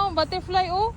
ano, butterfly oh.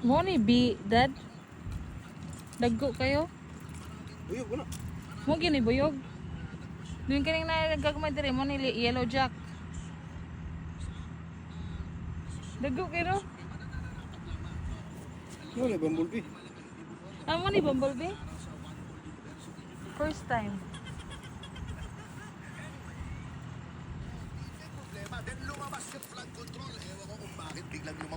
Mo ni bi dad. Daggo kayo. Buyog na. Mo gini buyog. Dun kining na gagmay dire mo ni yellow jack. Daggo kayo. Wala bumblebee. Amo ni bumblebee? First time. Problema, then lumabas yung flood control. Ewan ko kung bakit biglang lumabas.